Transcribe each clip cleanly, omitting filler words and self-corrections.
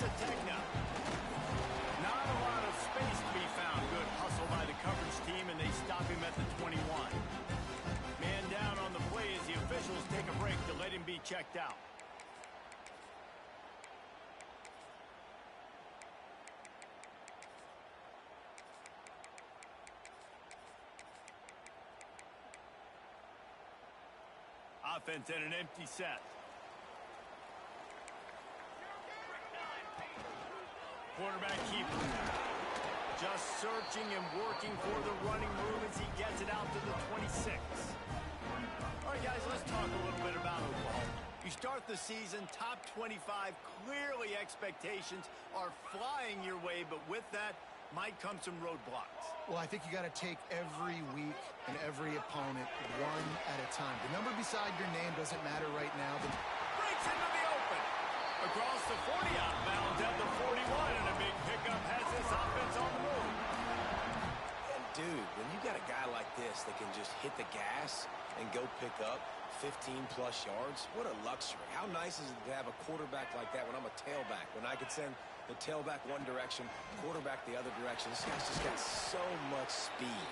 a tech now. Not a lot of space to be found. Good hustle by the coverage team, and they stop him at the 21. Man down on the play as the officials take a break to let him be checked out. Offense in an empty set. Quarterback keeper. Just searching and working for the running move as he gets it out to the 26. All right, guys, let's talk a little bit about Oklahoma. You start the season top 25. Clearly expectations are flying your way, but with that might come some roadblocks. Well, I think you got to take every week and every opponent one at a time. The number beside your name doesn't matter right now. Breaks into the open. Across the 40, outbound at the 41, and a big pickup has this offense on the move. And dude, when you got a guy like this that can just hit the gas and go pick up 15-plus yards, what a luxury. How nice is it to have a quarterback like that when I'm a tailback, when I could send the tailback one direction, quarterback the other direction. This guy's just got so much speed.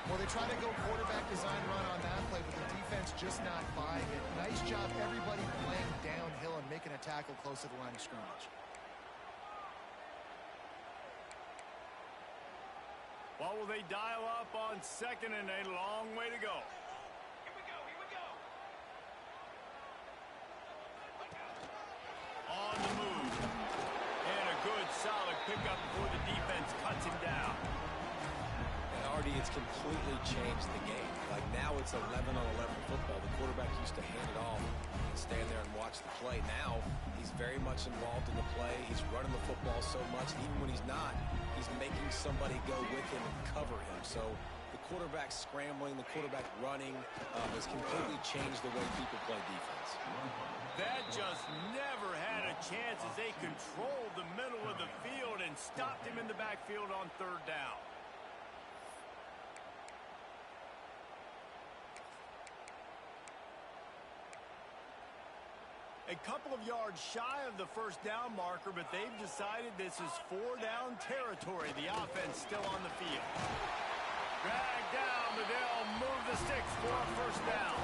Well, they try to go quarterback design run on that play, but the defense just not buying it. Nice job, everybody playing downhill and making a tackle close to the line of scrimmage. What will they dial up on second and a long way to go? On the move. And a good, solid pickup before the defense cuts him down. And Artie, it's completely changed the game. Like now it's 11-on-11 football. The quarterback used to hand it off and stand there and watch the play. Now he's very much involved in the play. He's running the football so much. Even when he's not, he's making somebody go with him and cover him. So the quarterback scrambling, the quarterback running has completely changed the way people play defense. That just never had a chance as they controlled the middle of the field and stopped him in the backfield on third down. A couple of yards shy of the first down marker, but they've decided this is 4-down territory. The offense still on the field. Drag down, but they'll move the sticks for a first down.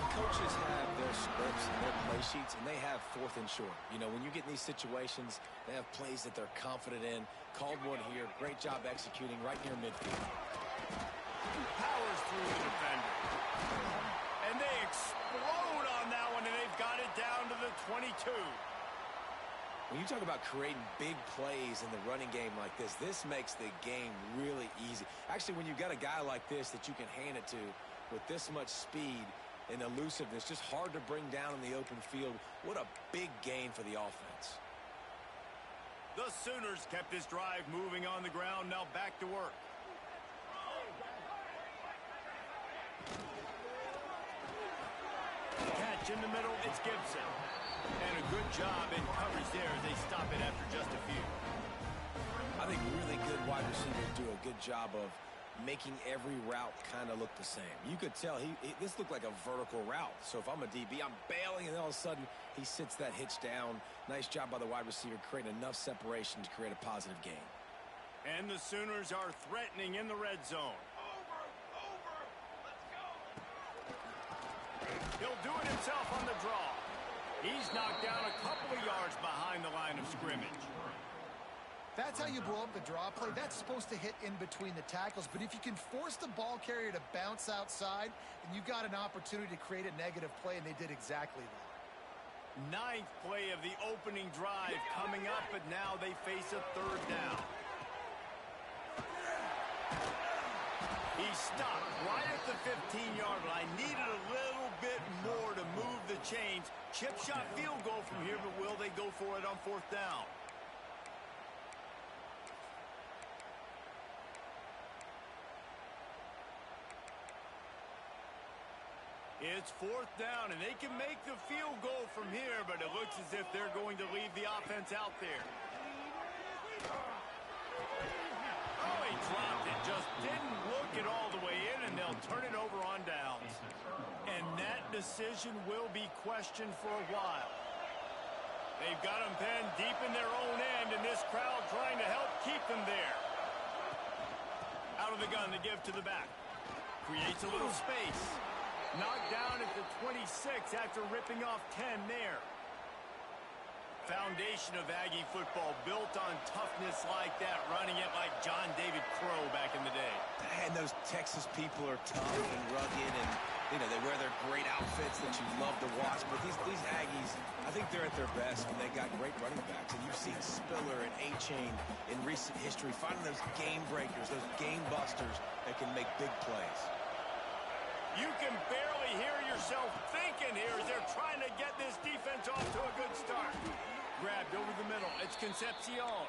And coaches have their scripts and their play sheets, and they have fourth and short. You know, when you get in these situations, they have plays that they're confident in. Called one here. Great job executing right near midfield. Powers through the defender. And they explode on that one, and they've got it down to the 22. When you talk about creating big plays in the running game like this makes the game really easy. Actually, when you've got a guy like this that you can hand it to with this much speed and elusiveness, just hard to bring down in the open field, what a big gain for the offense. The Sooners kept this drive moving on the ground, now back to work. Catch in the middle, it's Gibson. And a good job in coverage there as they stop it after just a few. I think really good wide receivers do a good job of making every route kind of look the same. You could tell this looked like a vertical route. So if I'm a DB, I'm bailing, and then all of a sudden he sits that hitch down. Nice job by the wide receiver creating enough separation to create a positive gain. And the Sooners are threatening in the red zone. He'll do it himself on the draw. He's knocked down a couple of yards behind the line of scrimmage. That's how you blow up the draw play. That's supposed to hit in between the tackles. But if you can force the ball carrier to bounce outside, then you've got an opportunity to create a negative play, and they did exactly that. Ninth play of the opening drive coming up, but now they face a third down. He stopped right at the 15-yard line. Needed a little bit more to move the chains. Chip shot field goal from here, but will they go for it on fourth down? It's fourth down, and they can make the field goal from here, but it looks as if they're going to leave the offense out there. Oh, he dropped it. Just didn't look it all the way in, and they'll turn it over on downs. And that decision will be questioned for a while. They've got them pinned deep in their own end, and this crowd trying to help keep them there. Out of the gun to give to the back. Creates a little space. Knocked down at the 26 after ripping off 10 there. Foundation of Aggie football built on toughness like that, running it like John David Crow back in the day. And those Texas people are tough and rugged, and they wear their great outfits that you love to watch. But these Aggies, I think they're at their best when they got great running backs. And you've seen Spiller and A-Chain in recent history finding those game breakers, those game busters that can make big plays. You can barely hear yourself thinking here as they're trying to get this defense off to a good start. Grabbed over the middle. It's Concepcion.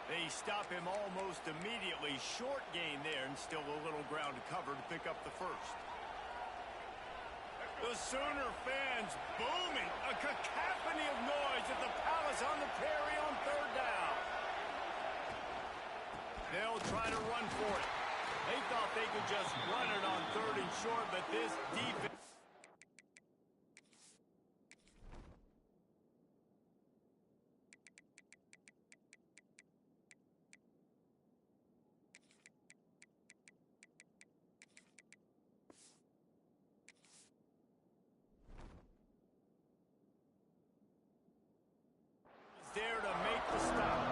They stop him almost immediately. Short gain there and still a little ground to cover to pick up the first. The Sooner fans booming. A cacophony of noise at the Palace on the Prairie on third down. They'll try to run for it. They thought they could just run it on third and short, but this defense... there to make the stop.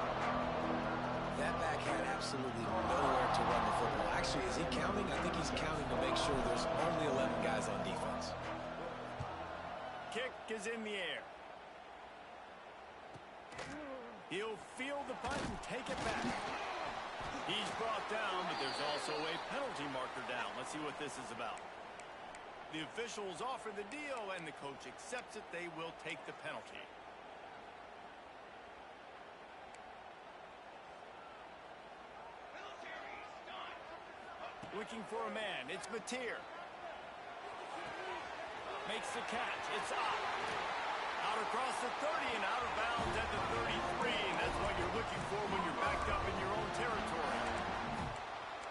That back had absolutely nowhere to run the football. Actually, is he counting? I think he's counting to make sure there's only 11 guys on defense. Kick is in the air. He'll field the punt and take it back. He's brought down, but there's also a penalty marker down. Let's see what this is about. The officials offer the deal, and the coach accepts it. They will take the penalty. Looking for a man. It's Mateer. Makes the catch. It's up. Out across the 30 and out of bounds at the 33. And that's what you're looking for when you're backed up in your own territory.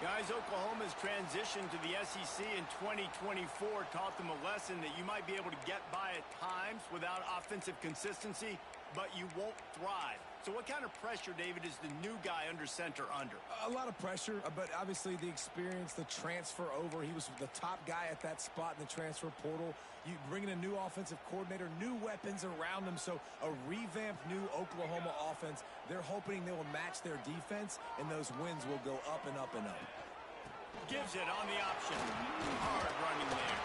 Guys, Oklahoma's transition to the SEC in 2024 taught them a lesson that you might be able to get by at times without offensive consistency, but you won't thrive. So what kind of pressure, David, is the new guy under center under? A lot of pressure, but obviously the experience, the transfer over. He was the top guy at that spot in the transfer portal. You bring in a new offensive coordinator, new weapons around him, so a revamped new Oklahoma offense. They're hoping they will match their defense, and those wins will go up and up and up. Gives it on the option. Hard running there.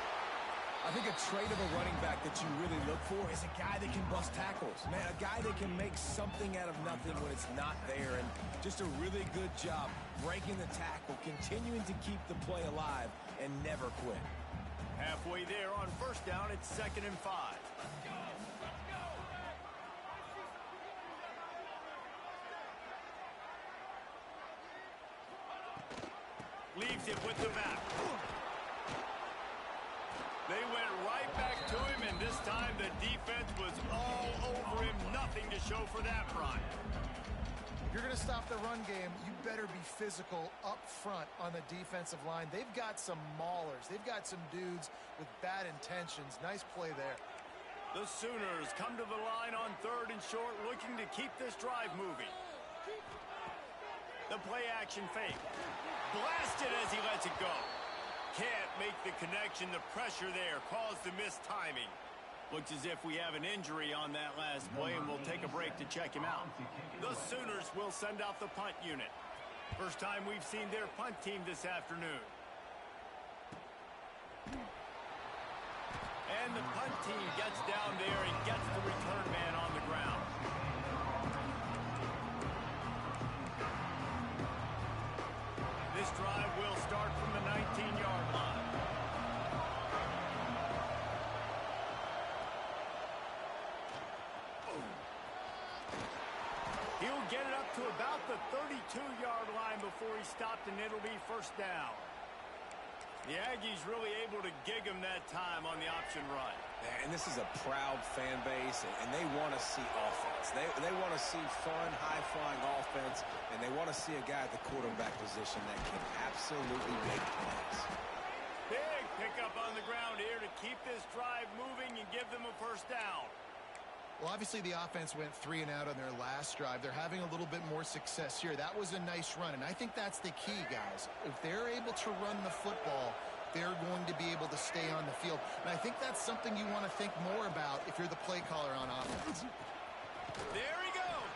I think a trait of a running back that you really look for is a guy that can bust tackles. Man, a guy that can make something out of nothing when it's not there. And just a really good job breaking the tackle, continuing to keep the play alive, and never quit. Halfway there on first down, it's 2nd and 5. Leaves it with the back. They went right back to him, and this time the defense was all over him. Nothing to show for that run. If you're going to stop the run game, you better be physical up front on the defensive line. They've got some maulers. They've got some dudes with bad intentions. Nice play there. The Sooners come to the line on 3rd and short, looking to keep this drive moving. The play action fake. Blasted as he lets it go. Can't make the connection. The pressure there caused the missed timing. Looks as if we have an injury on that last play, and we'll take a break to check him out. The Sooners will send out the punt unit. First time we've seen their punt team this afternoon. And the punt team gets down there and gets the return man on the ground. This drive will start from the 19-yard line. He'll get it up to about the 32-yard line before he stopped, and it'll be first down. The Aggies really able to gig him that time on the option run. And this is a proud fan base, and they want to see offense. They want to see fun, high-flying offense, and they want to see a guy at the quarterback position that can absolutely make plays. Big pickup on the ground here to keep this drive moving and give them a first down. Well, obviously the offense went 3 and out on their last drive. They're having a little bit more success here. That was a nice run, and I think that's the key, guys. If they're able to run the football, they're going to be able to stay on the field. And I think that's something you want to think more about if you're the play caller on offense. There he goes.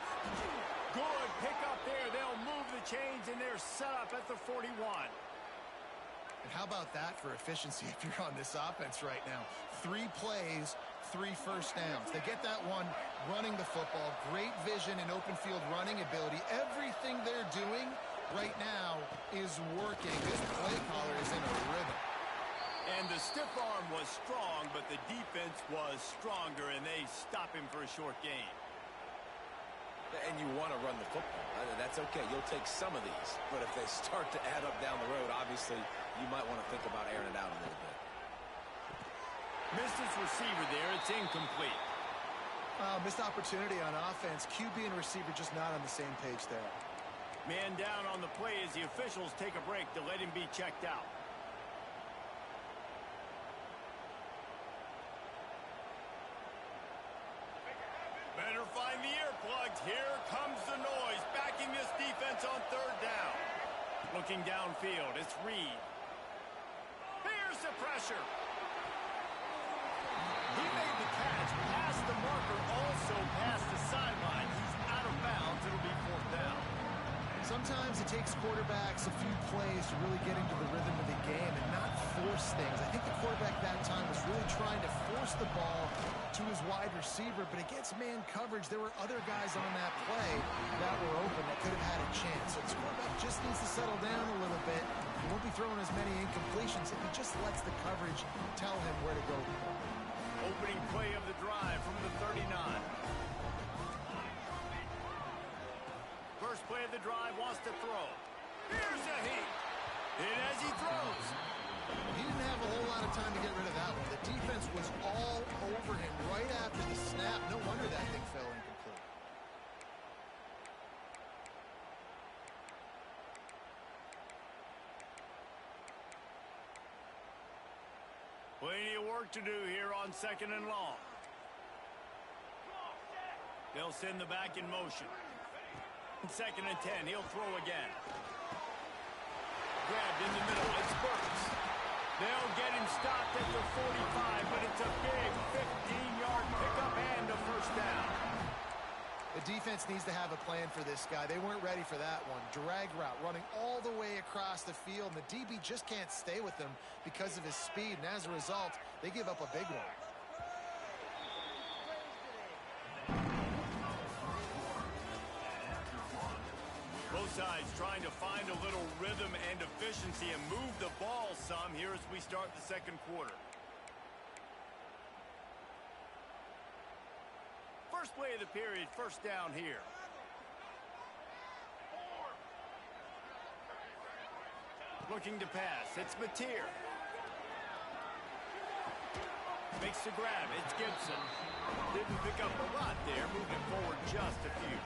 Good pick up there. They'll move the chains, and they're set up at the 41. And how about that for efficiency if you're on this offense right now? 3 plays, 3 first downs. They get that one running the football. Great vision and open field running ability. Everything they're doing right now is working. This play caller is in a rhythm. And the stiff arm was strong, but the defense was stronger, and they stop him for a short gain. And you want to run the football. That's okay. You'll take some of these. But if they start to add up down the road, obviously, you might want to think about airing it out a little bit. Missed his receiver there. It's incomplete. Missed opportunity on offense. QB and receiver just not on the same page there. Man down on the play as the officials take a break to let him be checked out. Better find the earplugs. Here comes the noise, backing this defense on 3rd down. Looking downfield, it's Reed. Here's the pressure. He made the catch, past the marker, also past the sideline. He's out of bounds. It'll be 4th down. Sometimes it takes quarterbacks a few plays to really get into the rhythm of the game and not force things. I think the quarterback that time was really trying to force the ball to his wide receiver, but against man coverage, there were other guys on that play that were open that could have had a chance. So this quarterback just needs to settle down a little bit. He won't be throwing as many incompletions if he just lets the coverage tell him where to go. Opening play of the drive from the 39. First play of the drive, wants to throw. Here's a heat. And as he throws. He didn't have a whole lot of time to get rid of that one. The defense was all over him right after the snap. No wonder that thing fell incomplete. Plenty of work to do here on 2nd and long. They'll send the back in motion. 2nd and 10. He'll throw again. Grabbed in the middle. It's Burks. They'll get him stopped at the 45, but it's a big 15-yard pickup and a 1st down. The defense needs to have a plan for this guy. They weren't ready for that one. Drag route running all the way across the field, and the DB just can't stay with him because of his speed, and as a result, they give up a big one. Both sides trying to find a little rhythm and efficiency and move the ball some here as we start the 2nd quarter. First play of the period, 1st down here. Looking to pass. It's Mateer. Makes the grab. It's Gibson. Didn't pick up a lot there. Moving forward just a few.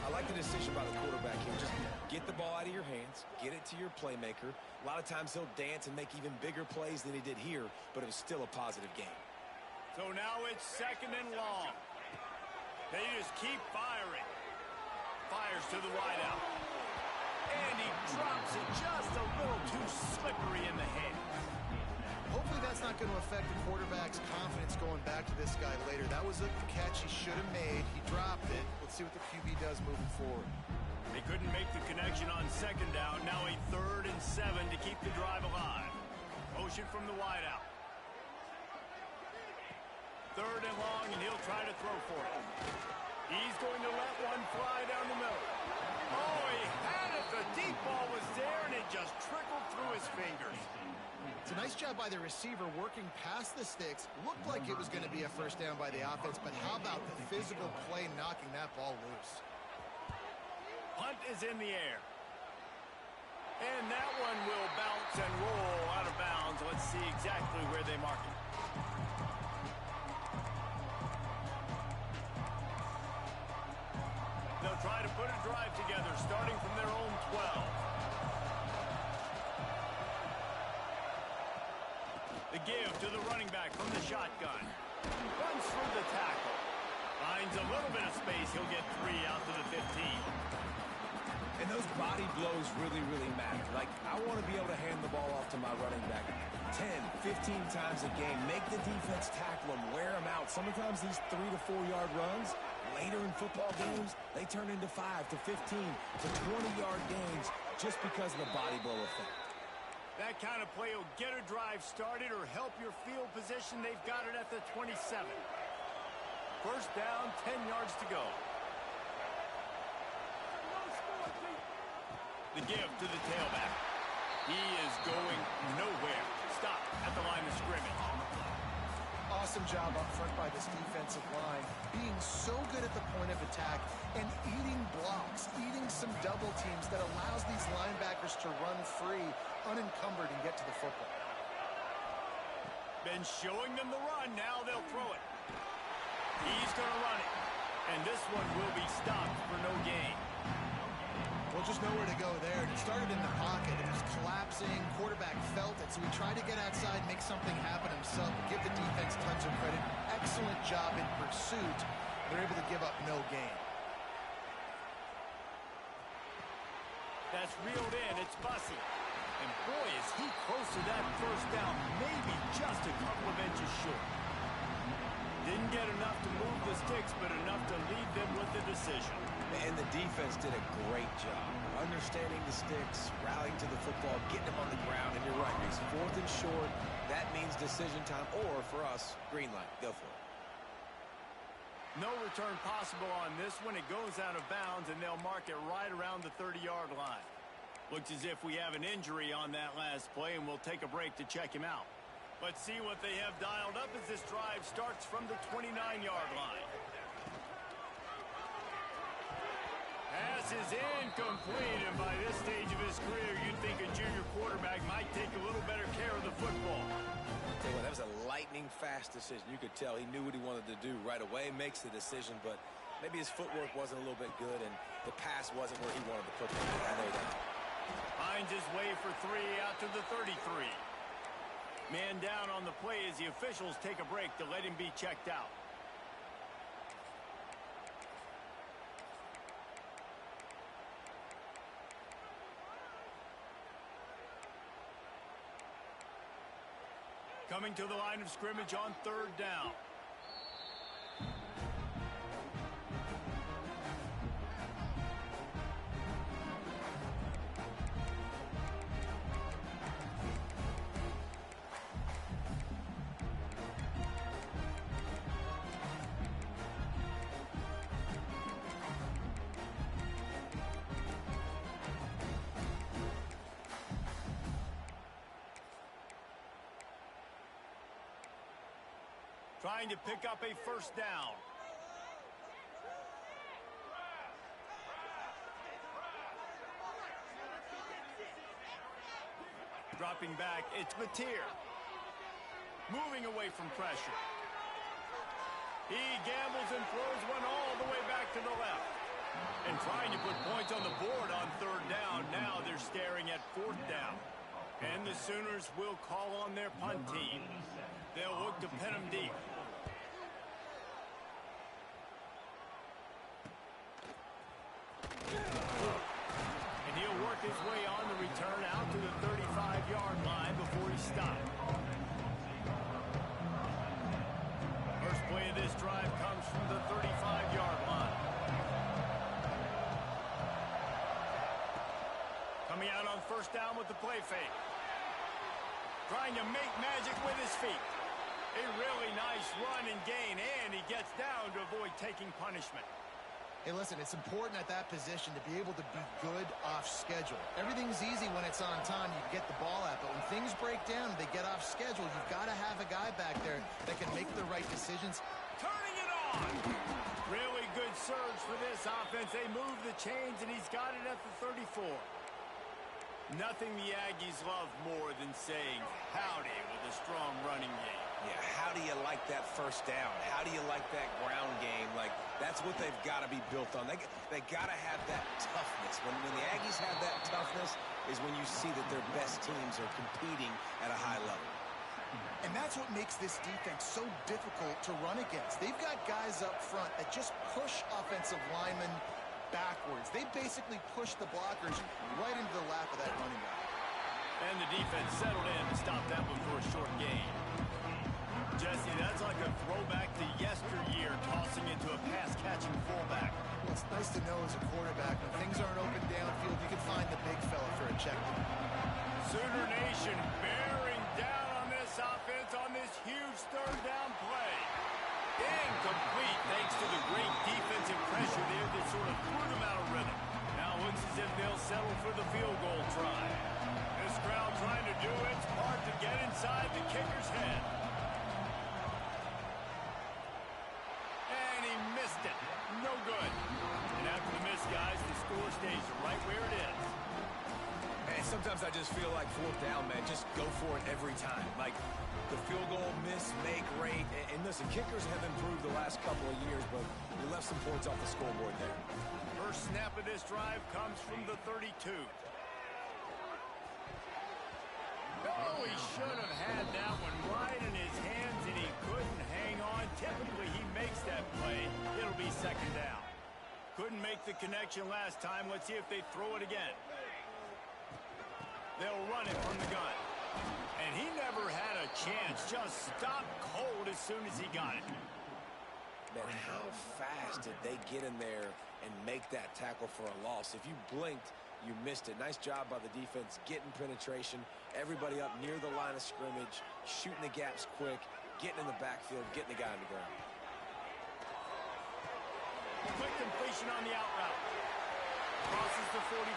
I like the decision by the quarterback here. Just get the ball out of your hands, get it to your playmaker. A lot of times he'll dance and make even bigger plays than he did here, but it was still a positive game. So now it's 2nd and long. They just keep firing. Fires to the wideout. And he drops it just a little too slippery in the head. Hopefully that's not going to affect the quarterback's confidence going back to this guy later. That was a catch he should have made. He dropped it. Let's see what the QB does moving forward. They couldn't make the connection on 2nd down. Now a 3rd and 7 to keep the drive alive. Motion from the wideout. 3rd and long, and he'll try to throw for it. He's going to let one fly down the middle. Oh, he had it. The deep ball was there, and it just trickled through his fingers. It's a nice job by the receiver working past the sticks. Looked like it was going to be a 1st down by the offense, but how about the physical play knocking that ball loose? Punt is in the air. And that one will bounce and roll out of bounds. Let's see exactly where they mark it. They'll try to put a drive together, starting from their own 12. The give to the running back from the shotgun. Runs through the tackle. Finds a little bit of space. He'll get 3 out to the 15. And those body blows really, really matter. Like, I want to be able to hand the ball off to my running back 10, 15 times a game. Make the defense tackle them, wear them out. Sometimes these 3 to 4 yard runs, later in football games, they turn into 5 to 15 to 20-yard gains just because of the body blow effect. That kind of play will get a drive started or help your field position. They've got it at the 27. First down, 10 yards to go. The give to the tailback. He is going nowhere. Stop at the line of scrimmage. Awesome job up front by this defensive line, being so good at the point of attack and eating blocks, eating some double teams that allows these linebackers to run free, unencumbered, and get to the football. Been showing them the run. Now they'll throw it. He's going to run it. And this one will be stopped for no gain. Well, just nowhere to go there. It started in the pocket. It was collapsing. Quarterback felt it, so he tried to get outside, make something happen himself. Give the defense tons of credit. Excellent job in pursuit. They're able to give up no gain. That's reeled in. It's Bussey. And boy, is he close to that first down. Maybe just a couple of inches short. Didn't get enough to move the sticks, but enough to lead them with the decision. And the defense did a great job understanding the sticks, rallying to the football, getting them on the ground. And you're right, it's 4th and short. That means decision time, or for us, green light. Go for it. No return possible on this one. It goes out of bounds, and they'll mark it right around the 30-yard line. Looks as if we have an injury on that last play, and we'll take a break to check him out. Let's see what they have dialed up as this drive starts from the 29-yard line. Pass is incomplete, and by this stage of his career, you'd think a junior quarterback might take a little better care of the football. Tell you what, that was a lightning-fast decision. You could tell he knew what he wanted to do right away, makes the decision, but maybe his footwork wasn't a little bit good, and the pass wasn't where he wanted to put it. I know that. Finds his way for 3 out to the 33. Man down on the play as the officials take a break to let him be checked out. Coming to the line of scrimmage on 3rd down. Trying to pick up a first down. Dropping back, it's Mateer. Moving away from pressure. He gambles and throws one all the way back to the left. And trying to put points on the board on 3rd down. Now they're staring at 4th down. And the Sooners will call on their punt team. They'll look to pin them deep. And he'll work his way on the return out to the 35-yard line before he stopped. First play of this drive comes from the 35-yard line. Coming out on 1st down with the play fake. Trying to make magic with his feet. A really nice run and gain, and he gets down to avoid taking punishment. Hey, listen, it's important at that position to be able to be good off schedule. Everything's easy when it's on time, you get the ball out, but when things break down, they get off schedule, you've got to have a guy back there that can make the right decisions. Turning it on! Really good surge for this offense. They move the chains, and he's got it at the 34. Nothing the Aggies love more than saying howdy with a strong running game. Yeah, how do you like that first down? How do you like that ground game? Like, that's what they've got to be built on. They got to have that toughness. When the Aggies have that toughness is when you see that their best teams are competing at a high level. And that's what makes this defense so difficult to run against. They've got guys up front that just push offensive linemen backwards. They basically push the blockers right into the lap of that running back. And the defense settled in to stop that one for a short gain. Jesse, that's like a throwback to yesteryear, tossing into a pass-catching fullback. Well, it's nice to know as a quarterback, when things aren't open downfield, you can find the big fella for a check down. Sooner Nation bearing down on this offense on this huge third down play. Incomplete thanks to the great defensive pressure there that sort of threw them out of rhythm. Now looks as if they'll settle for the field goal try. This crowd trying to do its part to get inside the kicker's head. And he missed it. No good. And after the miss, guys, the score stays right where it is. And sometimes I just feel like fourth down, man. Just go for it every time. Like the field goal, miss, make, rate. And listen, kickers have improved the last couple of years, but we left some points off the scoreboard there. First snap of this drive comes from the 32. Oh, he should have had that one right in his hands, and he couldn't hang on. Typically, he makes that play. It'll be second down. Couldn't make the connection last time. Let's see if they throw it again. They'll run it from the gun. And he never had a chance. Just stopped cold as soon as he got it. Man, how fast did they get in there and make that tackle for a loss? If you blinked, you missed it. Nice job by the defense getting penetration. Everybody up near the line of scrimmage, shooting the gaps quick, getting in the backfield, getting the guy on the ground. Quick completion on the out route. Crosses the 45.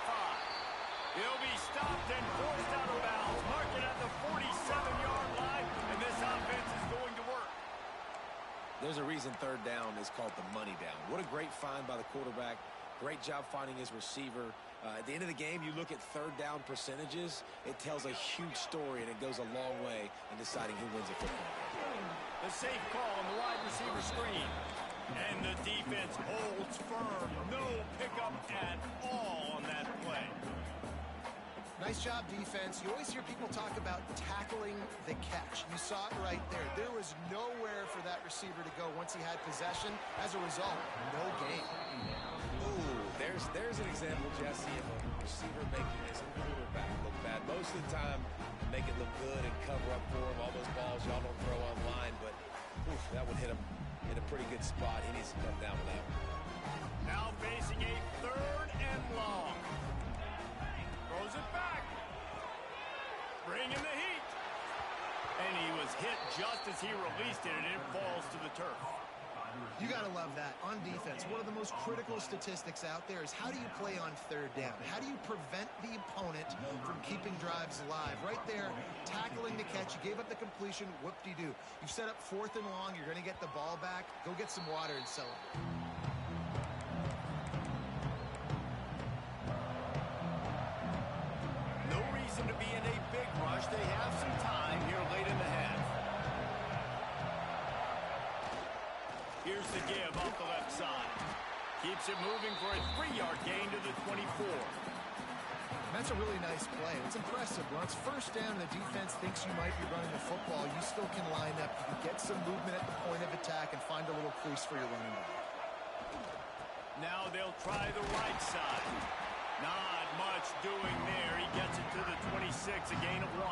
He'll be stopped and forced out of bounds. Mark it at the 47-yard line, and this offense is going to work. There's a reason third down is called the money down. What a great find by the quarterback. Great job finding his receiver. At the end of the game, you look at third down percentages. It tells a huge story, and it goes a long way in deciding who wins a football game. The safe call on the wide receiver screen. And the defense holds firm. No pickup at all on that play. Nice job, defense. You always hear people talk about tackling the catch. You saw it right there. There was nowhere for that receiver to go once he had possession. As a result, no gain. Ooh, there's an example, Jesse, of a receiver making his quarterback look bad. Most of the time, make it look good and cover up for him. All those balls y'all don't throw online, but oof, that would hit him in a pretty good spot. He needs to come down with that one. Now facing a third and long. Throws it back. Bringing the heat. And he was hit just as he released it, and it falls to the turf. You got to love that. On defense, one of the most critical statistics out there is how do you play on third down? How do you prevent the opponent from keeping drives alive? Right there, tackling the catch. You gave up the completion. Whoop-de-doo. You've set up fourth and long. You're going to get the ball back. Go get some water and celebrate. No reason to be in a big rush. They have some time here late in the half. Here's the give off the left side. Keeps it moving for a 3-yard gain to the 24. That's a really nice play. It's impressive. When it's first down and the defense thinks you might be running the football, you still can line up. You can get some movement at the point of attack and find a little crease for your running back. Now they'll try the right side. Not much doing there. He gets it to the 26, a gain of 1.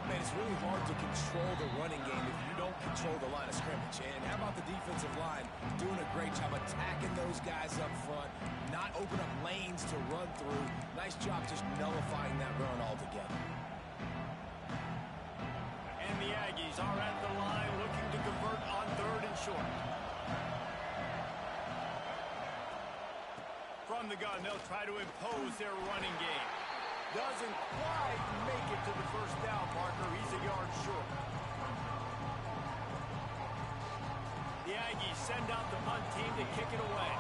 Man, it's really hard to control the running game if you don't control the line of scrimmage. And how about the defensive line doing a great job attacking those guys up front, not open up lanes to run through. Nice job just nullifying that run altogether. And the Aggies are at the line looking to convert on third and short. From the gun, they'll try to impose their running game. Doesn't quite make it to the first down, Parker. He's a yard short. The Aggies send out the punt team to kick it away.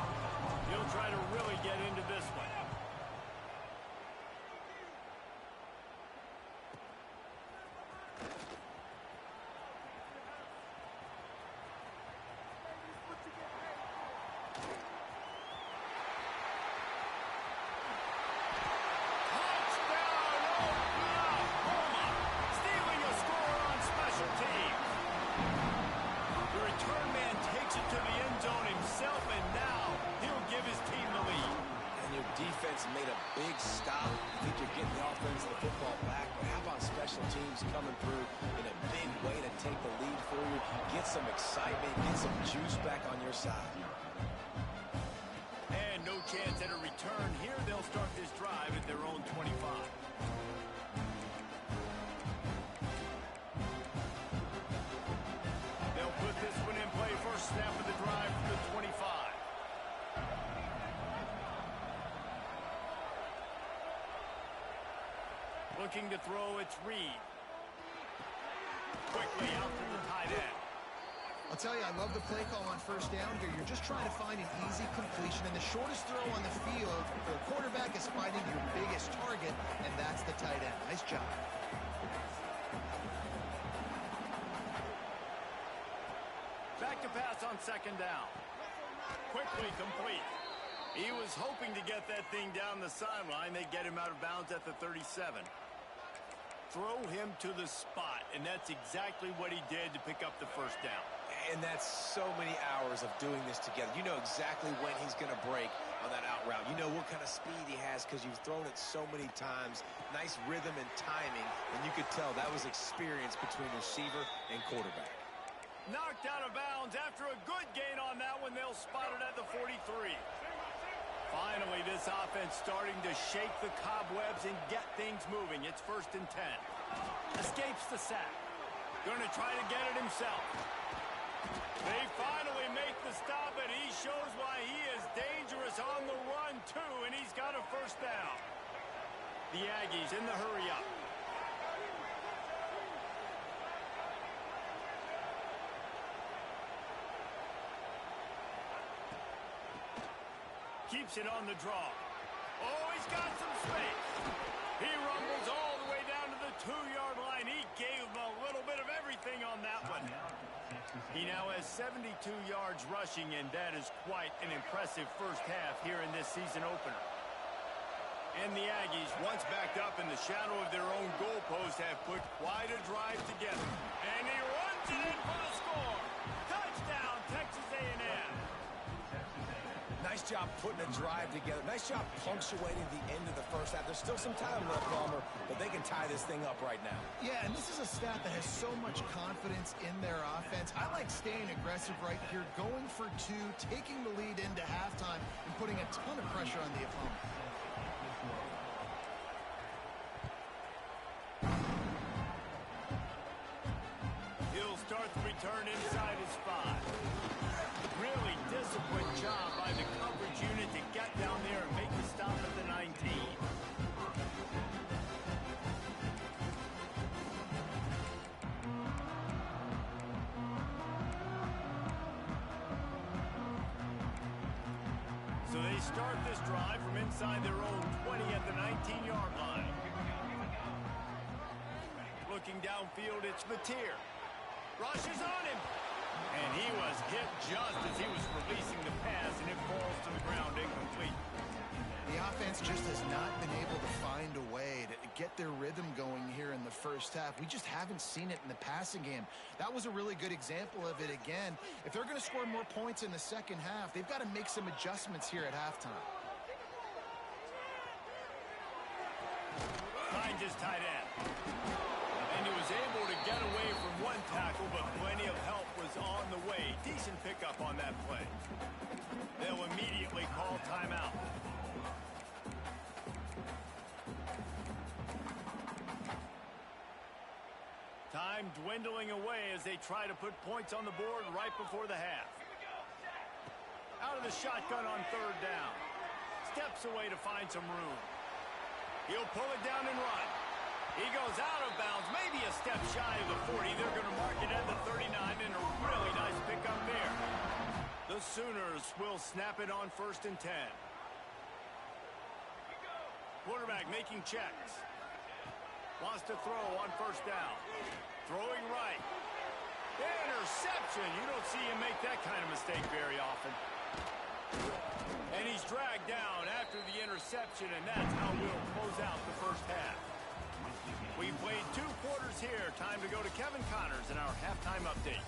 He'll try to really get into this one. Touchdown, Oklahoma! Stealing a score defense made a big stop. You think you're getting the offense the football back, but how about special teams coming through in a big way to take the lead for you, get some excitement, get some juice back on your side. And no chance at a return here. They'll start this drive at their own 25. They'll put this one in play. First snap of the drive from the 25. Looking to throw, it's Reed. Quickly out to the tight end. I'll tell you, I love the play call on first down here. You're just trying to find an easy completion, and the shortest throw on the field for a quarterback is finding your biggest target, and that's the tight end. Nice job. Back to pass on second down. Quickly complete. He was hoping to get that thing down the sideline. They get him out of bounds at the 37. Throw him to the spot, and that's exactly what he did to pick up the first down. And that's so many hours of doing this together. You know exactly when he's going to break on that out route. You know what kind of speed he has because you've thrown it so many times. Nice rhythm and timing, and you could tell that was experience between receiver and quarterback. Knocked out of bounds after a good gain on that one. They'll spot it at the 43. Finally, this offense starting to shake the cobwebs and get things moving. It's 1st and 10. Escapes the sack. Going to try to get it himself. They finally make the stop, and he shows why he is dangerous on the run, too, and he's got a first down. The Aggies in the hurry-up. Keeps it on the draw. Oh, he's got some space. He rumbles all the way down to the 2-yard line. He gave him a little bit of everything on that one. He now has 72 yards rushing, and that is quite an impressive first half here in this season opener. And the Aggies, once backed up in the shadow of their own goalpost, have put quite a drive together. And he runs it in for the score. Touchdown, Texas A&M. Nice job putting a drive together. Nice job punctuating the end of the first half. There's still some time left, Palmer, but they can tie this thing up right now. Yeah, and this is a stat that has so much confidence in their offense. I like staying aggressive right here, going for two, taking the lead into halftime, and putting a ton of pressure on the opponent. He'll start the return inside his 5. Really disciplined job by the coverage unit to get down there and make the stop at the 19. So they start this drive from inside their own 20 at the 19-yard line. Looking downfield, it's Mateer. Rushes on him. And he was hit just as he was releasing the pass, and it falls to the ground incomplete. The offense just has not been able to find a way to get their rhythm going here in the first half. We just haven't seen it in the passing game. That was a really good example of it again. If they're going to score more points in the second half, they've got to make some adjustments here at halftime. Finds his tight end. And he was able to get away from one tackle, but plenty of help was on the way. Decent pickup on that play. They'll immediately call timeout. Time dwindling away as they try to put points on the board right before the half. Out of the shotgun on 3rd down. Steps away to find some room. He'll pull it down and run. He goes out of bounds, maybe a step shy of the 40. They're going to mark it at the 39, and a really nice pickup there. The Sooners will snap it on 1st and 10. Quarterback making checks. Wants to throw on 1st down. Throwing right. Interception. You don't see him make that kind of mistake very often. And he's dragged down after the interception, and that's how we'll close out the first half. We played 2 quarters here. Time to go to Kevin Connors in our halftime update.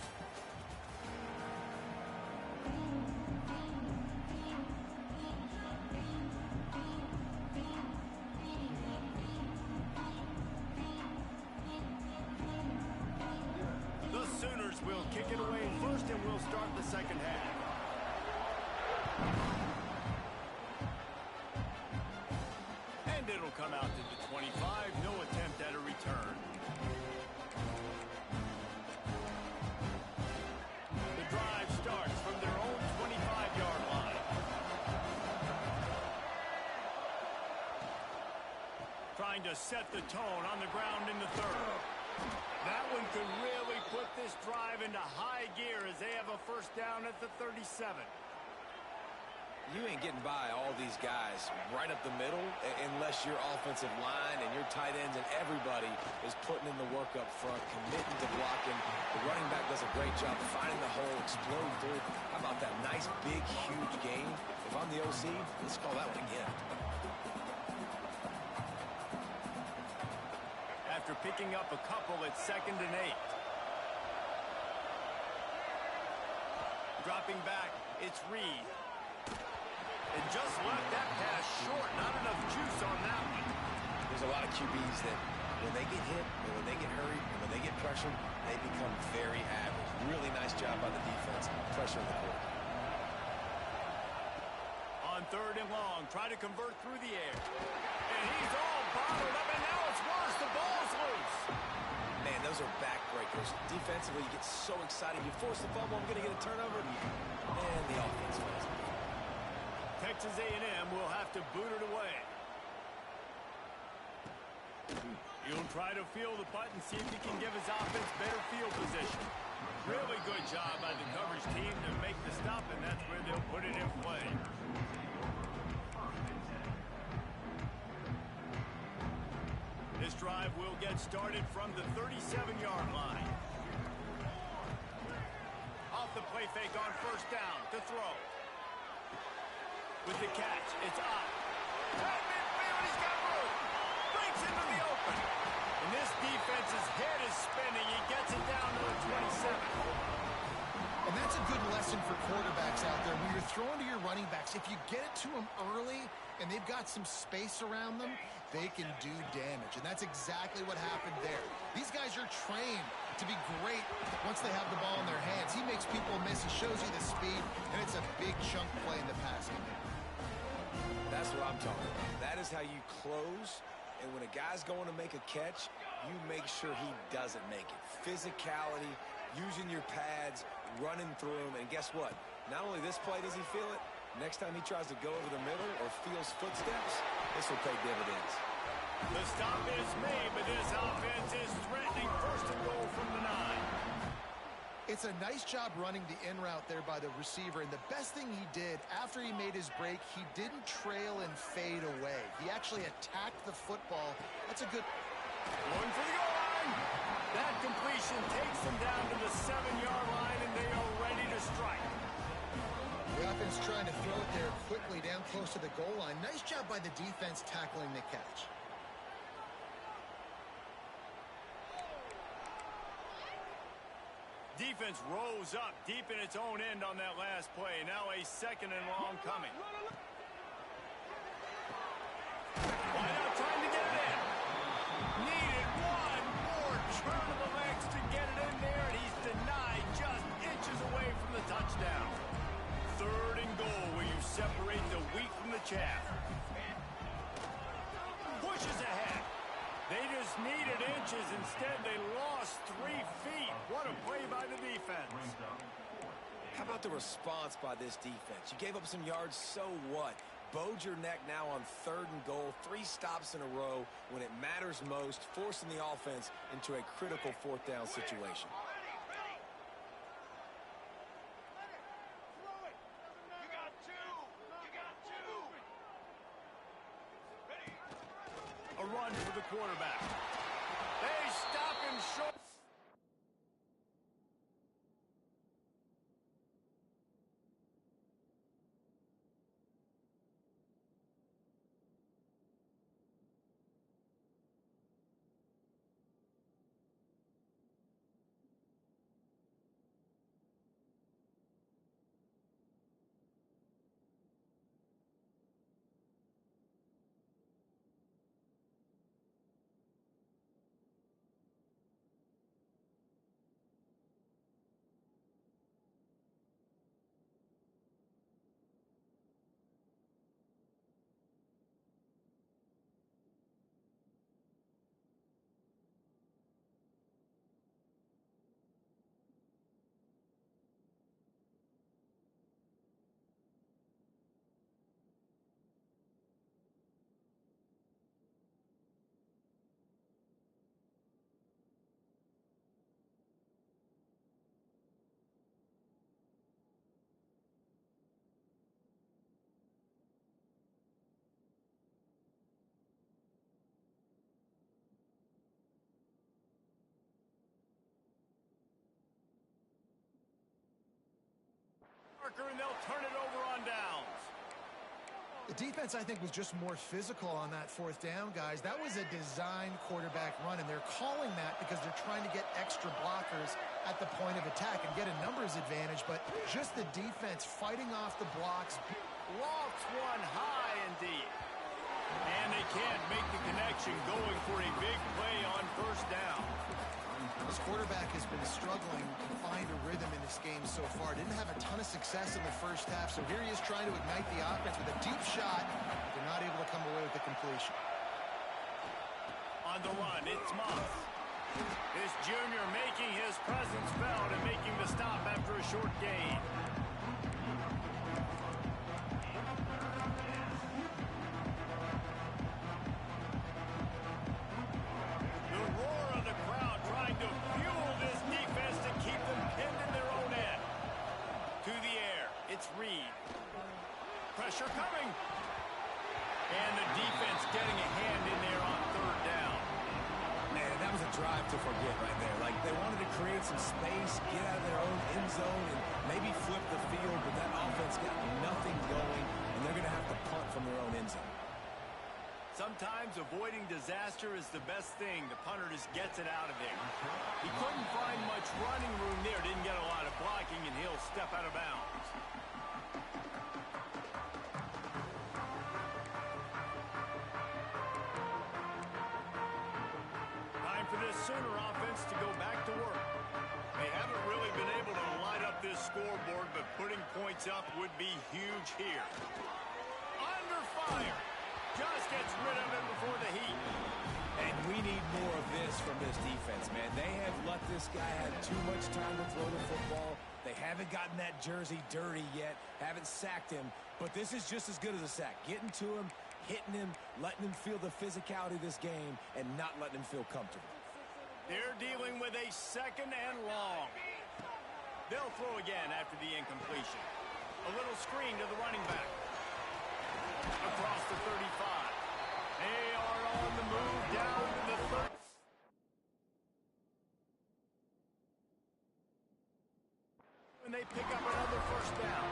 And it'll come out to the 25. No attempt at a return. The drive starts from their own 25-yard line. Trying to set the tone on the ground in the third. That one could really put this drive into high gear as they have a first down at the 37. You ain't getting by all these guys right up the middle unless your offensive line and your tight ends and everybody is putting in the work up front, committing to blocking. The running back does a great job finding the hole, exploding through. How about that nice, big, huge gain? If I'm the OC, let's call that one again. After picking up a couple at 2nd and 8. Dropping back, it's Reed. And just left that pass short. Not enough juice on that one. There's a lot of QBs that when they get hit, and when they get hurried, and when they get pressured, they become very average. Really nice job by the defense, pressuring the quarterback. On 3rd and long, try to convert through the air. And he's all bottled up, and now it's worse. The ball's loose. Man, those are backbreakers. Defensively, you get so excited. You force the fumble, I'm going to get a turnover. And the offense wins. Texas A&M will have to boot it away. He'll try to feel the putt and see if he can give his offense better field position. Really good job by the coverage team to make the stop, and that's where they'll put it in play. This drive will get started from the 37-yard line. Off the play fake on first down to throw. With the catch, it's up. Right midfield, he's got room. Breaks into the open. And this defense's head is spinning. He gets it down to the 27. And that's a good lesson for quarterbacks out there. When you're throwing to your running backs, if you get it to them early and they've got some space around them, they can do damage. And that's exactly what happened there. These guys are trained to be great once they have the ball in their hands. He makes people miss. He shows you the speed, and it's a big chunk play in the passing game. That's what I'm talking about. That is how you close. And when a guy's going to make a catch, you make sure he doesn't make it. Physicality, using your pads, running through him. And guess what? Not only this play does he feel it, next time he tries to go over the middle or feels footsteps, this will pay dividends. The stop is made, but this offense is threatening. 1st and goal from the 9. It's a nice job running the in route there by the receiver, and the best thing he did after he made his break, he didn't trail and fade away. He actually attacked the football. That's a good... Going for the goal line. That completion takes them down to the 7-yard line, and they are ready to strike. The offense trying to throw it there quickly down close to the goal line. Nice job by the defense tackling the catch. Defense rose up deep in its own end on that last play. Now a 2nd and long coming. Why not trying to get it in? Needed one more turn of the legs to get it in there, and he's denied just inches away from the touchdown. 3rd and goal where you separate the wheat from the chaff. Pushes ahead. They just needed inches. Instead, they lost 3 feet. What a play by the defense. How about the response by this defense? You gave up some yards, so what? Bowed your neck now on 3rd and goal. 3 stops in a row when it matters most, forcing the offense into a critical 4th down situation. A run for the quarterback. They stop him short. blocker, and they'll turn it over on downs. The defense, I think, was just more physical on that fourth down, guys. That was a designed quarterback run, and they're calling that because they're trying to get extra blockers at the point of attack and get a numbers advantage, but just the defense fighting off the blocks. Lofts one high and deep. And they can't make the connection, going for a big play on first down. This quarterback has been struggling to find a rhythm in this game so far. Didn't have a ton of success in the first half, so here he is trying to ignite the offense with a deep shot. They're not able to come away with the completion. On the run, it's Moss. This junior making his presence felt and making the stop after a short gain. Pressure coming. And the defense getting a hand in there on third down. Man, that was a drive to forget right there. Like, they wanted to create some space, get out of their own end zone, and maybe flip the field, but that offense got nothing going, and they're going to have to punt from their own end zone. Sometimes avoiding disaster is the best thing. The punter just gets it out of there. He couldn't find much running room there. Didn't get a lot of blocking, and he'll step out of bounds. For this Sooner offense to go back to work. They haven't really been able to light up this scoreboard, but putting points up would be huge here. Under fire. Just gets rid of it before the heat. And we need more of this from this defense, man. They have let this guy have too much time to throw the football. They haven't gotten that jersey dirty yet, haven't sacked him, but this is just as good as a sack. Getting to him, hitting him, letting him feel the physicality of this game, and not letting him feel comfortable. They're dealing with a second and long. They'll throw again after the incompletion. A little screen to the running back. Across the 35. They are on the move down to the 30. And they pick up another first down.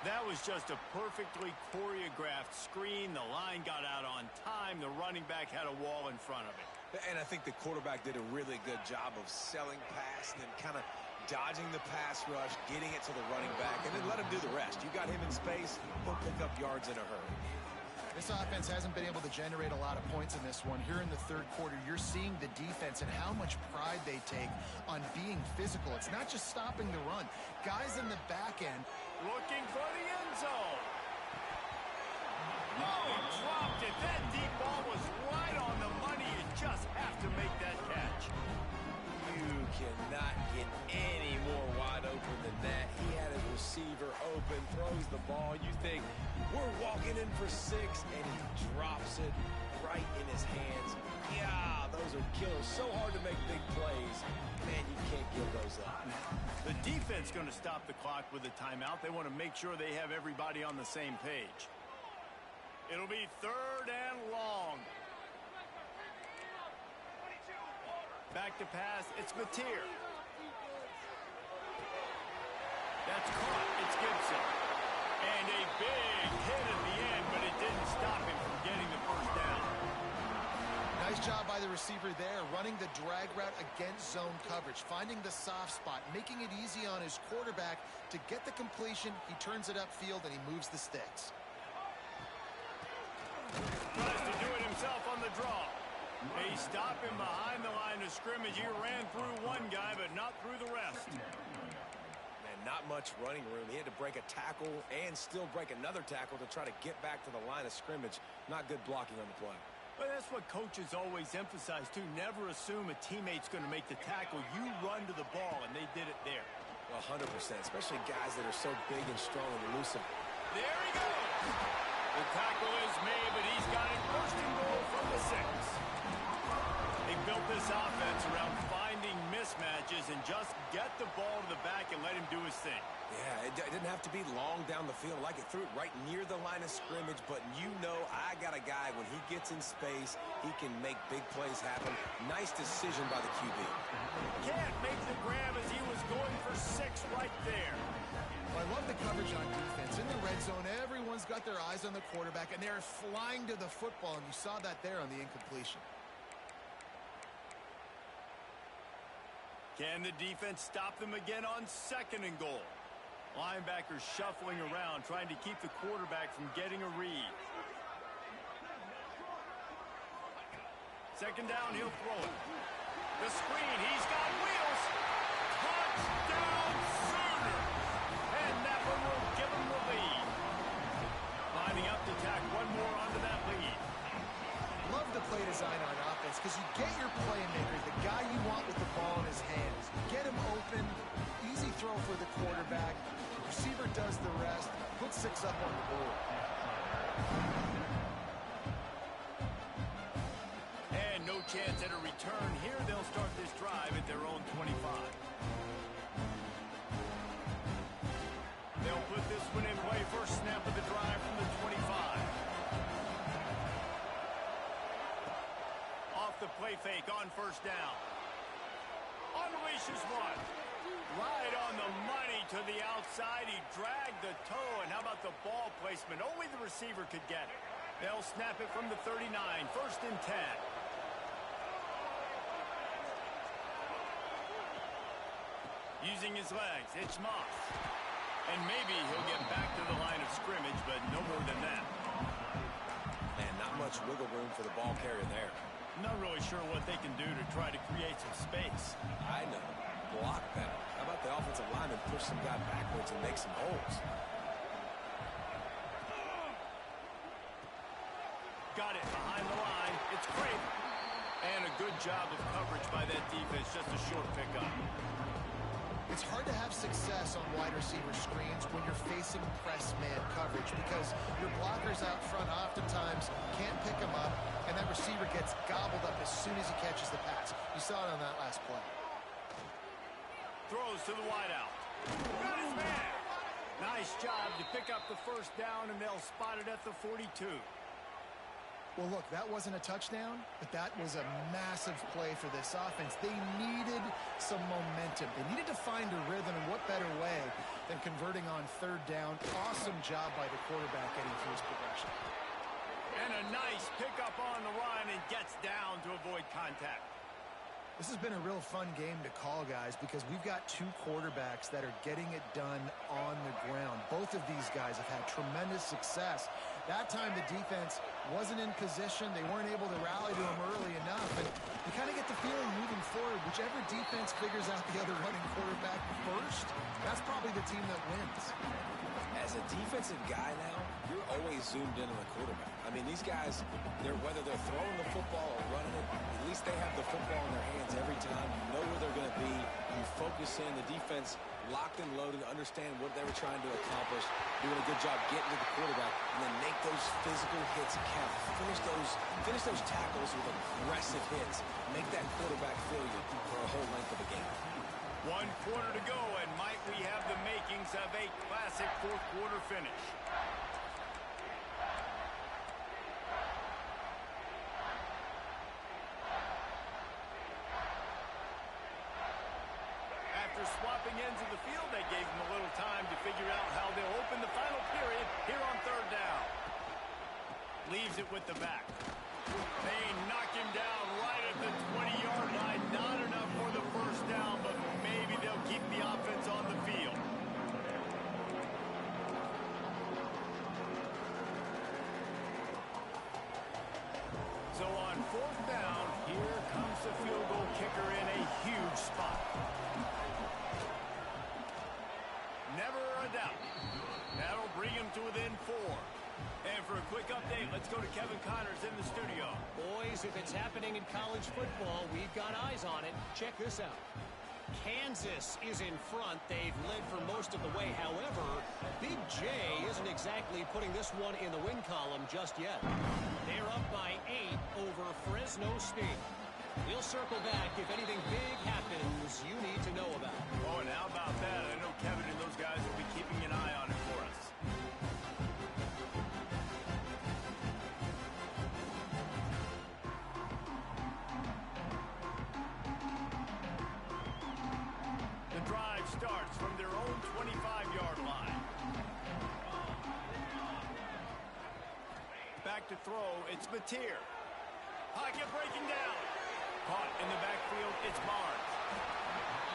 That was just a perfectly choreographed screen. The line got out on time. The running back had a wall in front of it. And I think the quarterback did a really good job of selling past and then kind of dodging the pass rush, getting it to the running back, and then let him do the rest. You got him in space, he'll pick up yards in a hurry. This offense hasn't been able to generate a lot of points in this one. Here in the third quarter, you're seeing the defense and how much pride they take on being physical. It's not just stopping the run. Guys in the back end looking for the end zone. Oh, he dropped it. That deep ball was right on the money. You just have to make that catch. You cannot get any more wide open than that. He had his receiver open, throws the ball. You think, we're walking in for 6, and he drops it right in his hands. Yeah, those are killers. So hard to make big plays. Man, you can't give those up. The defense going to stop the clock with a timeout. They want to make sure they have everybody on the same page. It'll be third and long. Back to pass. It's Mateer. That's caught. It's Gibson. And a big hit at the end, but it didn't stop him from getting the first down. Nice job by the receiver there, running the drag route against zone coverage, finding the soft spot, making it easy on his quarterback to get the completion. He turns it upfield, and he moves the sticks. Tries to do it himself on the draw. They stop him behind the line of scrimmage. He ran through one guy, but not through the rest. Man, not much running room. He had to break a tackle and still break another tackle to try to get back to the line of scrimmage. Not good blocking on the play. But that's what coaches always emphasize, too. Never assume a teammate's going to make the tackle. You run to the ball, and they did it there. 100%, especially guys that are so big and strong and elusive. There he goes. The tackle is made, but he's got it first and goal from the 6. They built this offense around finding mismatches and just get the ball to the back and let him do his thing. Yeah, it didn't have have to be long down the field. Like it threw it right near the line of scrimmage, but you know I got a guy, when he gets in space, he can make big plays happen. Nice decision by the QB. Can't make the grab as he was going for 6 right there. Well, I love the coverage on defense. In the red zone, everyone's got their eyes on the quarterback, and they're flying to the football, and you saw that there on the incompletion. Can the defense stop them again on 2nd and goal? Linebackers shuffling around, trying to keep the quarterback from getting a read. 2nd down, he'll throw it. The screen, he's got wheels. Touchdown Sooners! And that one will give him the lead. Lining up to tack one more onto that lead. Love the play design on offense because you get your playmaker, the guy you want with the ball in his hands. Get him open, easy throw for the quarterback. Receiver does the rest, put 6 up on the board. And no chance at a return here. They'll start this drive at their own 25. They'll put this one in play. First snap of the drive from the 25. Off the play fake on 1st down. Unleashes one. Right on the money to the outside. He dragged the toe. And how about the ball placement? Only the receiver could get it. They'll snap it from the 39. 1st and 10. Using his legs, it's Moss. And maybe he'll get back to the line of scrimmage, but no more than that. And not much wiggle room for the ball carrier there. Not really sure what they can do to try to create some space. I know. Block better. How about the offensive lineman push some guy backwards and make some holes? Got it behind the line. It's great. And a good job of coverage by that defense. Just a short pickup. It's hard to have success on wide receiver screens when you're facing press man coverage because your blockers out front oftentimes can't pick them up, and that receiver gets gobbled up as soon as he catches the pass. You saw it on that last play. Throws to the wideout. Got his man. Nice job to pick up the 1st down, and they'll spot it at the 42. Well, look, that wasn't a touchdown, but that was a massive play for this offense. They needed some momentum. They needed to find a rhythm, and what better way than converting on 3rd down. Awesome job by the quarterback getting through his progression. And a nice pickup on the run and gets down to avoid contact. This has been a real fun game to call, guys, because we've got 2 quarterbacks that are getting it done on the ground. Both of these guys have had tremendous success. That time the defense wasn't in position. They weren't able to rally to him early enough. And you kind of get the feeling moving forward, whichever defense figures out the other running quarterback first, that's probably the team that wins. As a defensive guy now, you're always zoomed in on the quarterback. I mean, these guys, whether they're throwing the football or running it, at least they have the football in their hands every time. You know where they're going to be. You focus in. The defense locked and loaded, understand what they were trying to accomplish, doing a good job getting to the quarterback, and then make those physical hits count. Finish those tackles with aggressive hits. Make that quarterback feel you for a whole length of the game. 1 quarter to go, and might we have the makings of a classic 4th quarter finish. After swapping ends of the field, they gave them a little time to figure out how they'll open the final period here on 3rd down. Leaves it with the back. They knock him down right at the 20-yard line. Not enough for the 1st down, but maybe they'll keep the offense on the field. So on 4th down, here comes the field goal kicker in a huge spot. Never a doubt. That'll bring him to within 4. And for a quick update, let's go to Kevin Connors in the studio. Boys, if it's happening in college football, we've got eyes on it. Check this out. Kansas is in front. They've led for most of the way. However, Big J isn't exactly putting this one in the win column just yet. They're up by 8 over Fresno State. We'll circle back if anything big happens you need to know about. Oh, and how about that? I know Kevin and those guys will be keeping an eye on it for us. The drive starts from their own 25-yard line. Back to throw, it's Mateer. Pocket breaking down. Caught in the backfield, it's Barnes.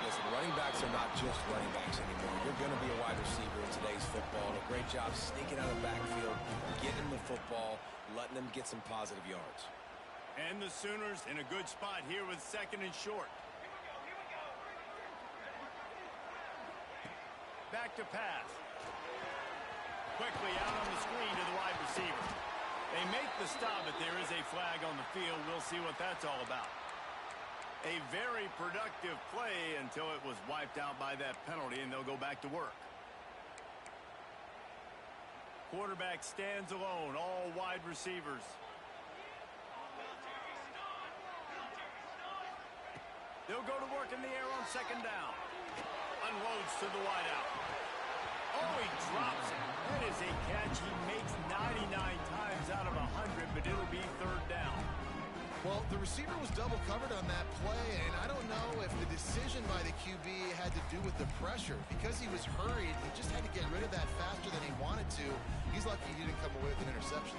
Listen, running backs are not just running backs anymore. You're going to be a wide receiver in today's football. And a great job sneaking out of the backfield, getting the football, letting them get some positive yards. And the Sooners in a good spot here with 2nd and short. Back to pass. Quickly out on the screen to the wide receiver. They make the stop, but there is a flag on the field. We'll see what that's all about. A very productive play until it was wiped out by that penalty, and they'll go back to work. Quarterback stands alone, all wide receivers. They'll go to work in the air on 2nd down. Unloads to the wideout. Oh, he drops it. That is a catch he makes 99 times out of 100, but it'll be 3rd down. Well, the receiver was double covered on that play, and I don't know if the decision by the QB had to do with the pressure. Because he was hurried, he just had to get rid of that faster than he wanted to. He's lucky he didn't come away with an interception.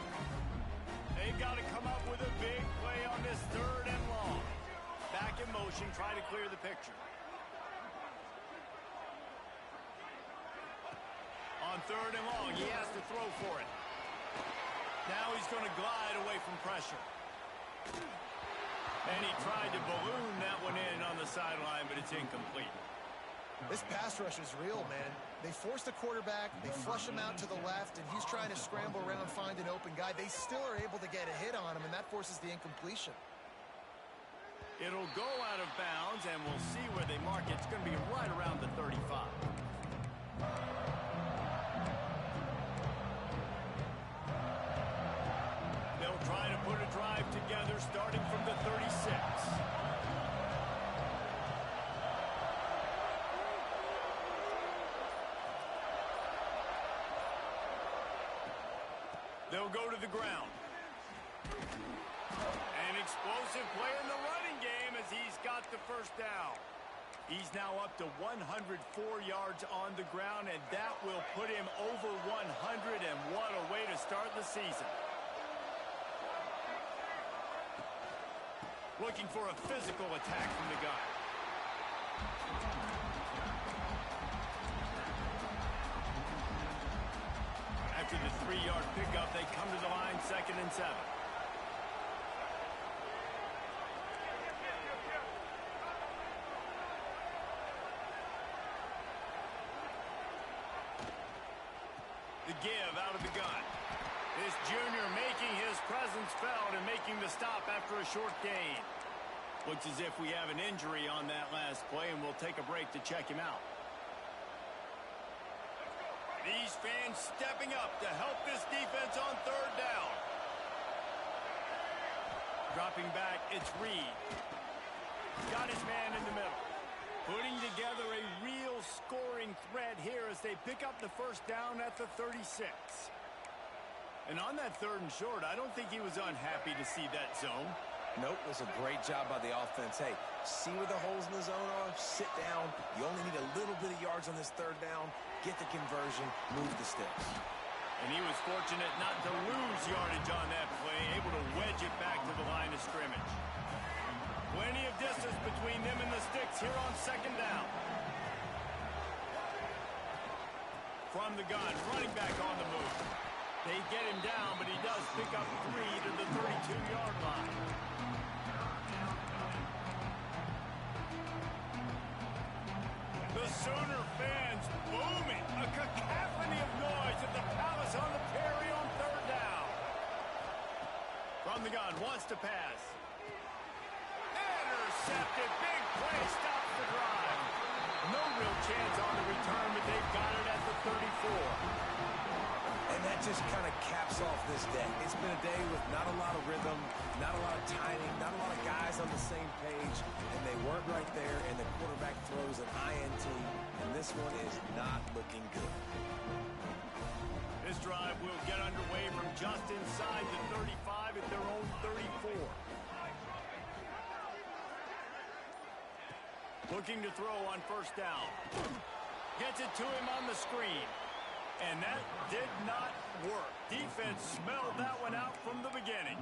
They've got to come up with a big play on this 3rd and long. Back in motion, try to clear the picture. On 3rd and long, he has to throw for it. Now he's going to glide away from pressure. And he tried to balloon that one in on the sideline, but it's incomplete. This pass rush is real, man. They force the quarterback, they flush him out to the left, and he's trying to scramble around, find an open guy. They still are able to get a hit on him, and that forces the incompletion. It'll go out of bounds, and we'll see where they mark it. It's going to be right around the 35. They'll try to put a drive together starting from the 36. They'll go to the ground. An explosive play in the running game as he's got the 1st down. He's now up to 104 yards on the ground, and that will put him over 100, and what a way to start the season. Looking for a physical attack from the guy. After the 3-yard pickup, they come to the line 2nd and 7. The give out of the gun. This junior making his presence felt and making the stop after a short gain. Looks as if we have an injury on that last play, and we'll take a break to check him out. These fans stepping up to help this defense on 3rd down. Dropping back, it's Reed. Got his man in the middle. Putting together a real scoring threat here as they pick up the 1st down at the 36. And on that 3rd and short, I don't think he was unhappy to see that zone. Nope, it was a great job by the offense. Hey, see where the holes in the zone are, sit down. You only need a little bit of yards on this 3rd down. Get the conversion, move the sticks. And he was fortunate not to lose yardage on that play, able to wedge it back to the line of scrimmage. Plenty of distance between them and the sticks here on 2nd down. From the gun, running back on the move. They get him down, but he does pick up 3 to the 32-yard line. The Sooner fans booming. A cacophony of noise at the Palace on the Prairie on 3rd down. From the gun, wants to pass. Intercepted. Big play. Stops the drive. No real chance on the return, but they've got it at the 34. And that just kind of caps off this day. It's been a day with not a lot of rhythm, not a lot of timing, not a lot of guys on the same this one is not looking good. This drive will get underway from just inside the 35 at their own 34. Looking to throw on first down. Gets it to him on the screen. And that did not work. Defense smelled that one out from the beginning.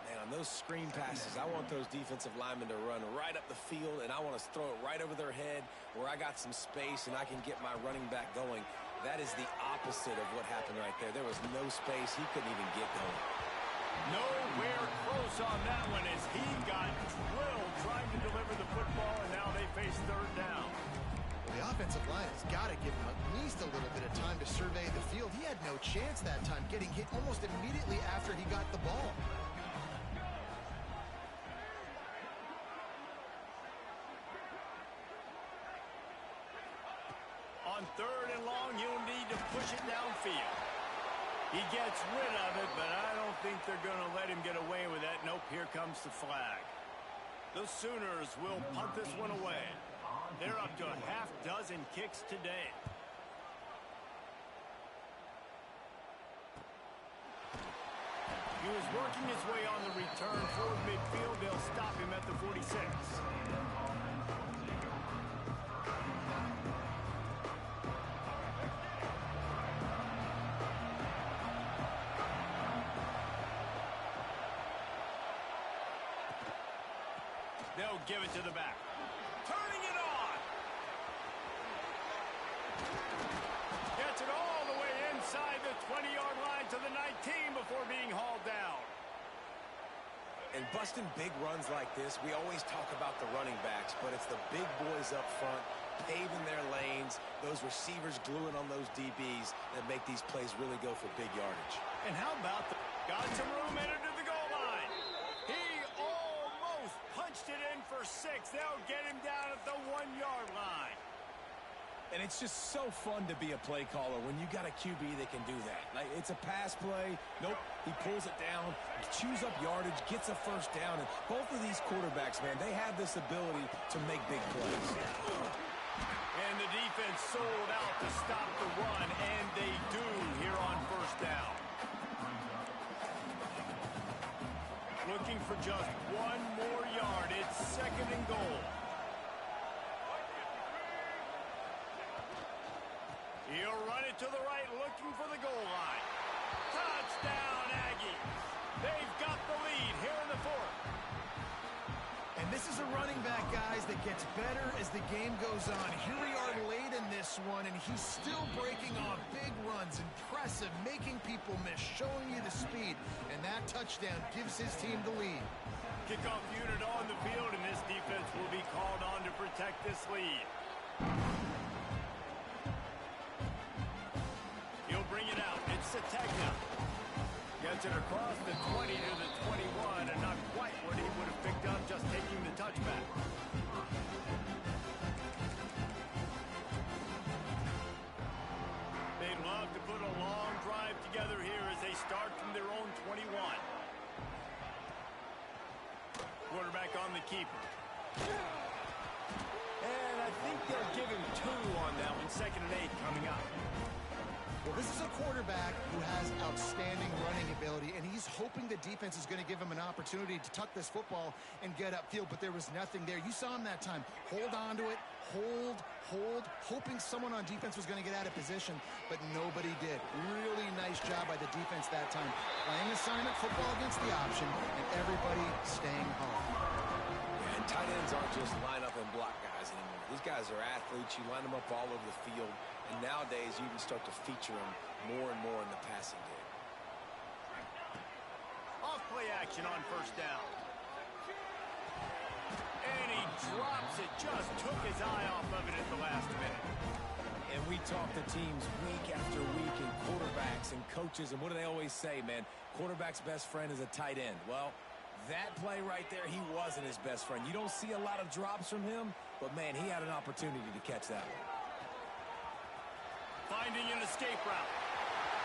Man, on those screen passes, I want those defensive linemen to run right up the field, and I want to throw it right over their head where I got some space and I can get my running back going. That is the opposite of what happened right there. There was no space. He couldn't even get going. Nowhere close on that one as he got drilled trying to deliver the football, and now they face third down. The offensive line has got to give him at least a little bit of time to survey the field. He had no chance that time, getting hit almost immediately after he got the ball. On third and long, you'll need to push it downfield. He gets rid of it, but I don't think they're going to let him get away with that. Nope, here comes the flag. The Sooners will punt this one away. They're up to a half dozen kicks today. He was working his way on the return toward midfield. They'll stop him at the 46. They'll give it to the back. Turning it on. Gets it all the way inside the 20-yard line to the 19 before being hauled down. And busting big runs like this, we always talk about the running backs, but it's the big boys up front, paving their lanes, those receivers gluing on those DBs that make these plays really go for big yardage. And how about the... Got some room entered to the goal line. He almost punched it in for 6. They'll get him down at the 1-yard line. And it's just so fun to be a play caller when you got a QB that can do that. Like, it's a pass play. Nope, he pulls it down, chews up yardage, gets a first down. And both of these quarterbacks, man, they have this ability to make big plays. And the defense sold out to stop the run, and they do here on first down. Looking for just one more yard. It's second and goal. He'll run it to the right, looking for the goal line. Touchdown, Aggies. They've got the lead here in the fourth. And this is a running back, guys, that gets better as the game goes on. Here we are late in this one, and he's still breaking off big runs. Impressive, making people miss, showing you the speed. And that touchdown gives his team the lead. Kickoff unit on the field, and this defense will be called on to protect this lead. He'll bring it out. It's Sategna. Gets it across the 20 to the 21, and not quite what he would have picked up just taking the touchback. They'd love to put a long drive together here as they start from their own 21. Quarterback on the keeper. And I think they'll give him 2 on that one. Second and 8 coming up. Well, this is a quarterback who has outstanding running ability, and he's hoping the defense is going to give him an opportunity to tuck this football and get upfield, but there was nothing there. You saw him that time. Hold on to it, hold, hoping someone on defense was going to get out of position, but nobody did. Really nice job by the defense that time. Playing assignment football against the option, and everybody staying home. And tight ends aren't just line up and block guys anymore. These guys are athletes. You line them up all over the field. And nowadays, you can start to feature them more and more in the passing game. Off play action on first down. And he drops it. Just took his eye off of it at the last minute. And we talk to teams week after week, and quarterbacks and coaches, and what do they always say, man? Quarterback's best friend is a tight end. Well, that play right there, he wasn't his best friend. You don't see a lot of drops from him, but, man, he had an opportunity to catch that one. Finding an escape route.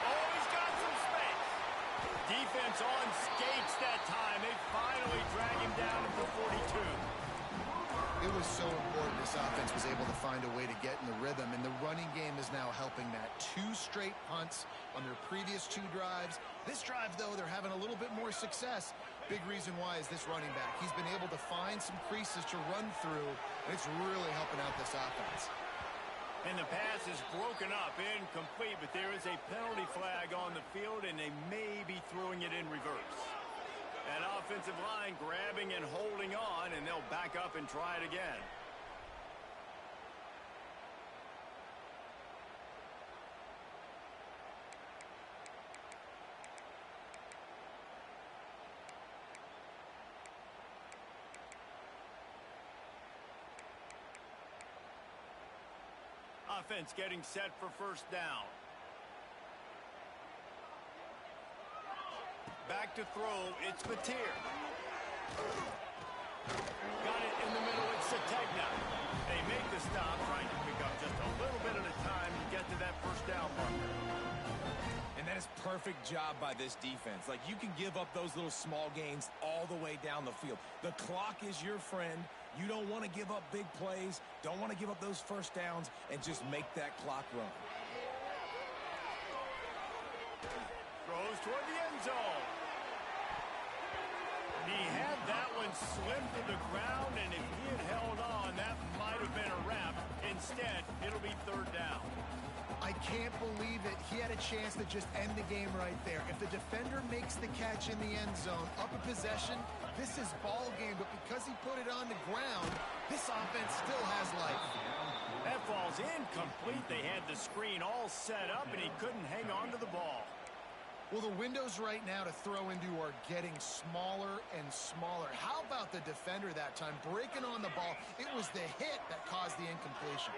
Oh, he's got some space. Defense on skates that time. They finally drag him down at the 42. It was so important this offense was able to find a way to get in the rhythm, and the running game is now helping that. 2 straight punts on their previous 2 drives. This drive, though, they're having a little bit more success. Big reason why is this running back. He's been able to find some creases to run through, and it's really helping out this offense. And the pass is broken up, incomplete, but there is a penalty flag on the field, and they may be throwing it in reverse. An offensive line grabbing and holding on, and they'll back up and try it again. Offense getting set for first down. Back to throw, it's Mateer. Got it in the middle, it's Sategna. They make the stop, trying to pick up just a little bit at a time to get to that first down marker. And that is perfect job by this defense. Like, you can give up those little small gains all the way down the field. The clock is your friend. You don't want to give up big plays, don't want to give up those first downs, and just make that clock run. Throws toward the end zone. He had that one slim to the ground, and if he had held on, that might have been a wrap. Instead, it'll be third down. I can't believe it. He had a chance to just end the game right there. If the defender makes the catch in the end zone, up a possession, this is ball game. But because he put it on the ground, this offense still has life. That ball's incomplete. They had the screen all set up, and he couldn't hang on to the ball. Well, the windows right now to throw into are getting smaller and smaller. How about the defender that time? Breaking on the ball. It was the hit that caused the incompletion.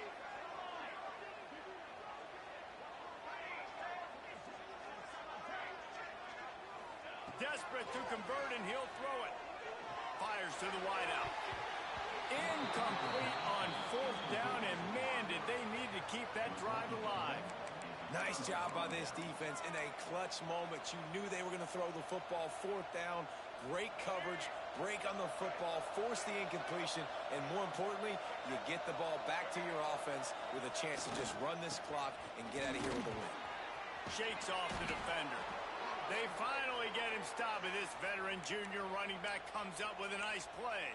Desperate to convert, and he'll throw it. Fires to the wideout. Incomplete on fourth down, and man, did they need to keep that drive alive. Nice job by this defense in a clutch moment. You knew they were going to throw the football. Fourth down, great coverage, break on the football, force the incompletion, and more importantly, you get the ball back to your offense with a chance to just run this clock and get out of here with a win. Shakes off the defender. They finally get him stopped, and this veteran junior running back comes up with a nice play.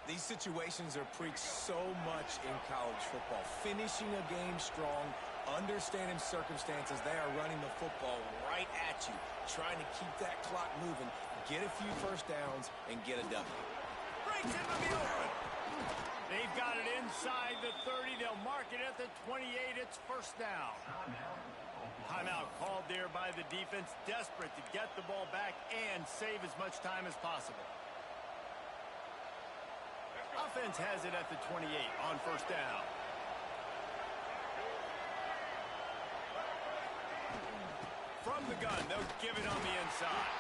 These situations are preached so much in college football. Finishing a game strong, understanding circumstances. They are running the football right at you, trying to keep that clock moving, get a few first downs, and get a W. Breaks into the open. They've got it inside the 30. They'll mark it at the 28. It's first down. Timeout called there by the defense, desperate to get the ball back and save as much time as possible. Offense has it at the 28 on first down. From the gun, they'll give it on the inside.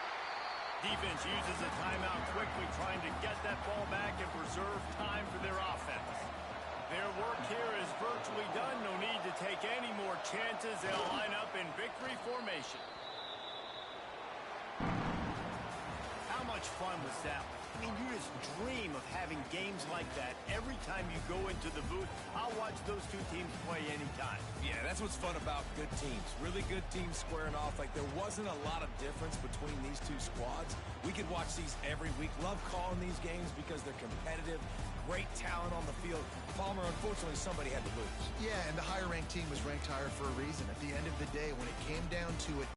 Defense uses a timeout quickly, trying to get that ball back and preserve time for their offense. Their work here is virtually done. No need to take any more chances. They'll line up in victory formation. How much fun was that? I mean, you just dream of having games like that every time you go into the booth. I'll watch those two teams play anytime. Yeah, that's what's fun about good teams. Really good teams squaring off. Like, there wasn't a lot of difference between these two squads. We could watch these every week. Love calling these games because they're competitive. Great talent on the field. Palmer, unfortunately, somebody had to lose. Yeah, and the higher-ranked team was ranked higher for a reason. At the end of the day, when it came down to it,